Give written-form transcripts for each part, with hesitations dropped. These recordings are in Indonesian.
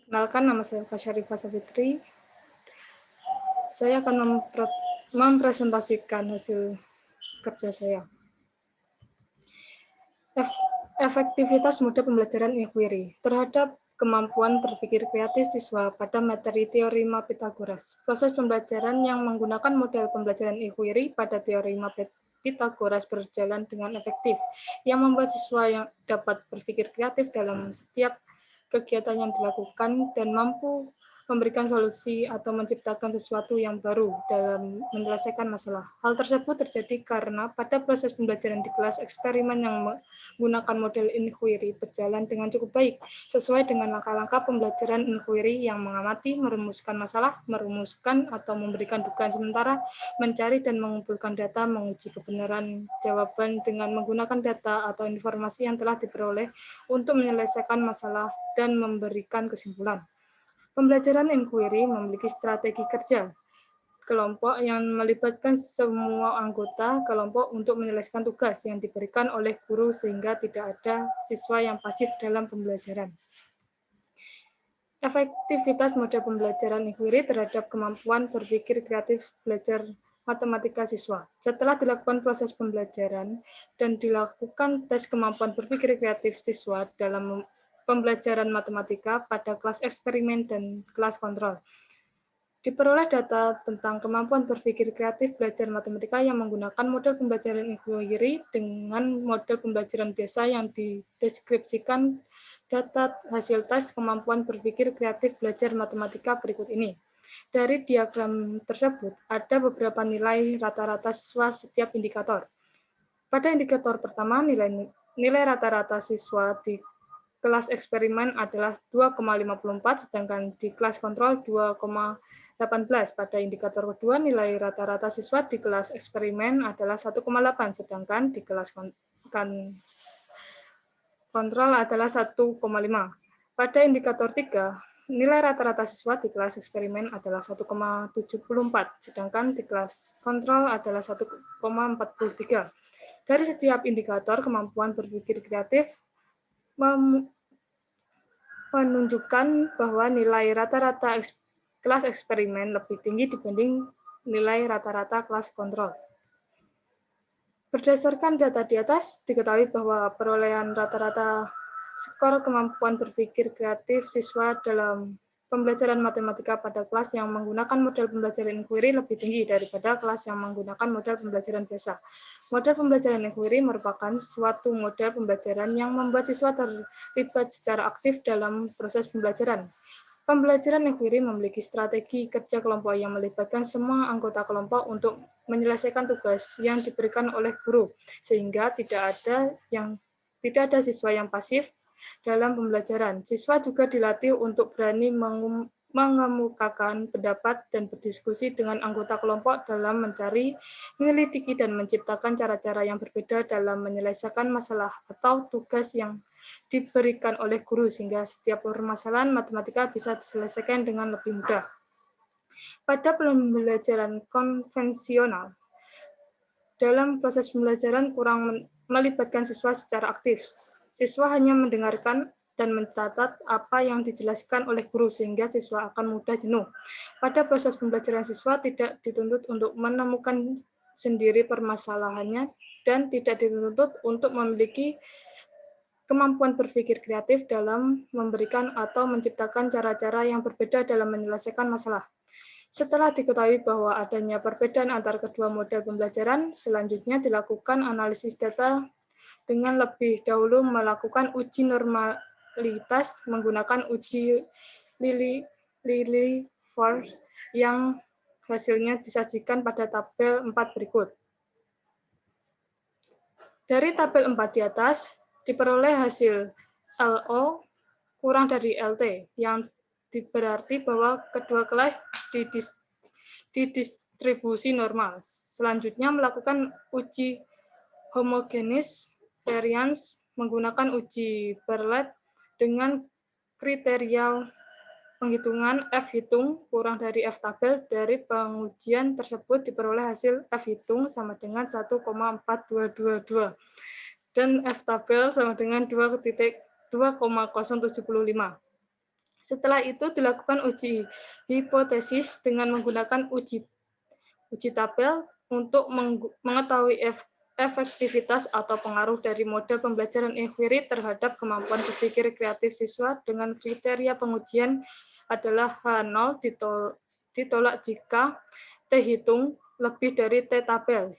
Kenalkan, nama saya Fasyarifah Savitri. Saya akan mempresentasikan hasil kerja saya. Efektivitas model pembelajaran inquiry terhadap kemampuan berpikir kreatif siswa pada materi teorema Pythagoras. Proses pembelajaran yang menggunakan model pembelajaran inquiry pada teorema Pythagoras berjalan dengan efektif, yang membuat siswa yang dapat berpikir kreatif dalam setiap kegiatan yang dilakukan dan mampu memberikan solusi atau menciptakan sesuatu yang baru dalam menyelesaikan masalah. Hal tersebut terjadi karena pada proses pembelajaran di kelas eksperimen yang menggunakan model inquiry berjalan dengan cukup baik, sesuai dengan langkah-langkah pembelajaran inquiry yang mengamati, merumuskan masalah, merumuskan atau memberikan dugaan sementara, mencari dan mengumpulkan data, menguji kebenaran jawaban dengan menggunakan data atau informasi yang telah diperoleh untuk menyelesaikan masalah dan memberikan kesimpulan. Pembelajaran inquiry memiliki strategi kerja kelompok yang melibatkan semua anggota kelompok untuk menyelesaikan tugas yang diberikan oleh guru sehingga tidak ada siswa yang pasif dalam pembelajaran. Efektivitas model pembelajaran inquiry terhadap kemampuan berpikir kreatif belajar matematika siswa. Setelah dilakukan proses pembelajaran dan dilakukan tes kemampuan berpikir kreatif siswa dalam pembelajaran matematika pada kelas eksperimen dan kelas kontrol. Diperoleh data tentang kemampuan berpikir kreatif belajar matematika yang menggunakan model pembelajaran inquiry dengan model pembelajaran biasa yang dideskripsikan data hasil tes kemampuan berpikir kreatif belajar matematika berikut ini. Dari diagram tersebut, ada beberapa nilai rata-rata siswa setiap indikator. Pada indikator pertama, nilai rata-rata siswa di kelas eksperimen adalah 2,54, sedangkan di kelas kontrol 2,18. Pada indikator kedua, nilai rata-rata siswa di kelas eksperimen adalah 1,8, sedangkan di kelas kontrol adalah 1,5. Pada indikator 3, nilai rata-rata siswa di kelas eksperimen adalah 1,74, sedangkan di kelas kontrol adalah 1,43. Dari setiap indikator kemampuan berpikir kreatif menunjukkan bahwa nilai rata-rata kelas eksperimen lebih tinggi dibanding nilai rata-rata kelas kontrol. Berdasarkan data di atas, diketahui bahwa perolehan rata-rata skor kemampuan berpikir kreatif siswa dalam pembelajaran matematika pada kelas yang menggunakan model pembelajaran inquiry lebih tinggi daripada kelas yang menggunakan model pembelajaran biasa. Model pembelajaran inquiry merupakan suatu model pembelajaran yang membuat siswa terlibat secara aktif dalam proses pembelajaran. Pembelajaran inquiry memiliki strategi kerja kelompok yang melibatkan semua anggota kelompok untuk menyelesaikan tugas yang diberikan oleh guru, sehingga tidak ada siswa yang pasif dalam pembelajaran. Siswa juga dilatih untuk berani mengemukakan pendapat dan berdiskusi dengan anggota kelompok dalam mencari, menyelidiki, dan menciptakan cara-cara yang berbeda dalam menyelesaikan masalah atau tugas yang diberikan oleh guru, sehingga setiap permasalahan matematika bisa diselesaikan dengan lebih mudah. Pada pembelajaran konvensional, dalam proses pembelajaran kurang melibatkan siswa secara aktif. Siswa hanya mendengarkan dan mencatat apa yang dijelaskan oleh guru sehingga siswa akan mudah jenuh. Pada proses pembelajaran siswa tidak dituntut untuk menemukan sendiri permasalahannya dan tidak dituntut untuk memiliki kemampuan berpikir kreatif dalam memberikan atau menciptakan cara-cara yang berbeda dalam menyelesaikan masalah. Setelah diketahui bahwa adanya perbedaan antara kedua model pembelajaran, selanjutnya dilakukan analisis data dengan lebih dahulu melakukan uji normalitas menggunakan uji Lilliefors yang hasilnya disajikan pada tabel 4 berikut. Dari tabel 4 di atas, diperoleh hasil LO kurang dari LT, yang berarti bahwa kedua kelas didistribusi normal. Selanjutnya melakukan uji homogenis variance menggunakan uji Berlet dengan kriteria penghitungan F hitung kurang dari F tabel. Dari pengujian tersebut diperoleh hasil F hitung sama dengan 1,4222 dan F tabel sama dengan 2,075. Setelah itu dilakukan uji hipotesis dengan menggunakan uji tabel untuk mengetahui efektivitas atau pengaruh dari model pembelajaran inquiry terhadap kemampuan berpikir kreatif siswa dengan kriteria pengujian adalah H0 ditolak jika T hitung lebih dari T tabel.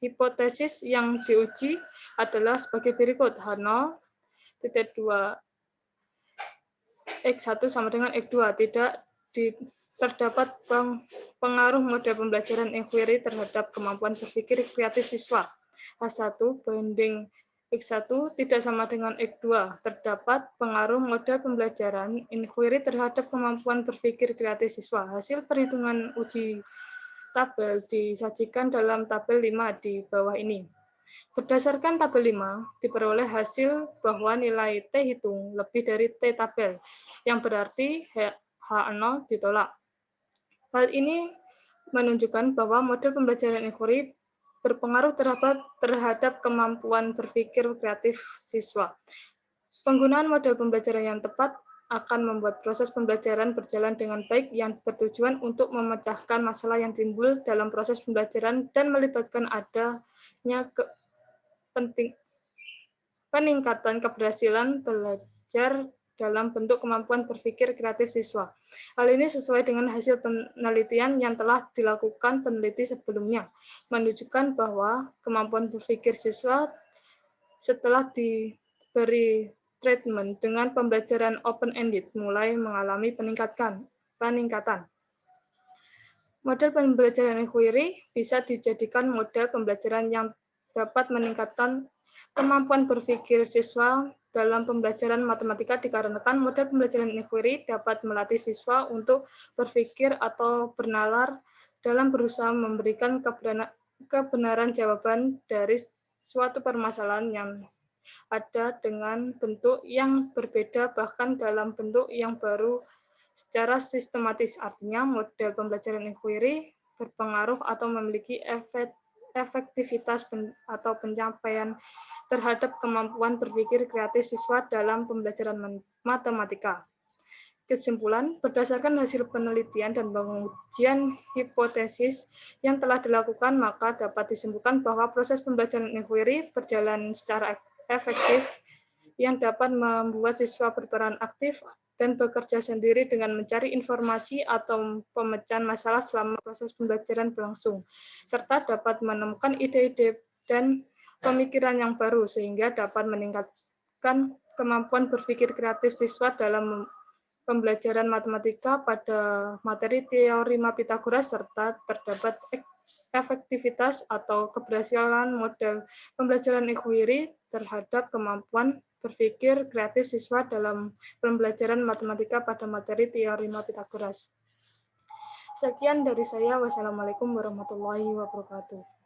Hipotesis yang diuji adalah sebagai berikut. H0 titik 2 X1 sama dengan X2 tidak terdapat pengaruh model pembelajaran inquiry terhadap kemampuan berpikir kreatif siswa. H1 banding X1 tidak sama dengan X2. Terdapat pengaruh model pembelajaran inquiry terhadap kemampuan berpikir kreatif siswa. Hasil perhitungan uji tabel disajikan dalam tabel 5 di bawah ini. Berdasarkan tabel 5, diperoleh hasil bahwa nilai T hitung lebih dari T tabel, yang berarti H0 ditolak. Hal ini menunjukkan bahwa model pembelajaran inquiry berpengaruh terhadap kemampuan berpikir kreatif siswa. Penggunaan model pembelajaran yang tepat akan membuat proses pembelajaran berjalan dengan baik yang bertujuan untuk memecahkan masalah yang timbul dalam proses pembelajaran dan melibatkan adanya peningkatan keberhasilan belajar dalam bentuk kemampuan berpikir kreatif siswa. Hal ini sesuai dengan hasil penelitian yang telah dilakukan peneliti sebelumnya, menunjukkan bahwa kemampuan berpikir siswa setelah diberi treatment dengan pembelajaran open-ended mulai mengalami peningkatan. Model pembelajaran inquiry bisa dijadikan model pembelajaran yang dapat meningkatkan kemampuan berpikir siswa dalam pembelajaran matematika dikarenakan model pembelajaran inquiry dapat melatih siswa untuk berpikir atau bernalar dalam berusaha memberikan kebenaran jawaban dari suatu permasalahan yang ada dengan bentuk yang berbeda bahkan dalam bentuk yang baru secara sistematis. Artinya model pembelajaran inquiry berpengaruh atau memiliki efektivitas atau pencapaian terhadap kemampuan berpikir kreatif siswa dalam pembelajaran matematika. Kesimpulan, berdasarkan hasil penelitian dan pengujian hipotesis yang telah dilakukan, maka dapat disimpulkan bahwa proses pembelajaran inquiry berjalan secara efektif yang dapat membuat siswa berperan aktif dan bekerja sendiri dengan mencari informasi atau pemecahan masalah selama proses pembelajaran berlangsung, serta dapat menemukan ide-ide dan pemikiran yang baru sehingga dapat meningkatkan kemampuan berpikir kreatif siswa dalam pembelajaran matematika pada materi teori Pythagoras serta terdapat efektivitas atau keberhasilan model pembelajaran inquiry terhadap kemampuan berpikir kreatif siswa dalam pembelajaran matematika pada materi teori Pythagoras. Sekian dari saya. Wassalamualaikum warahmatullahi wabarakatuh.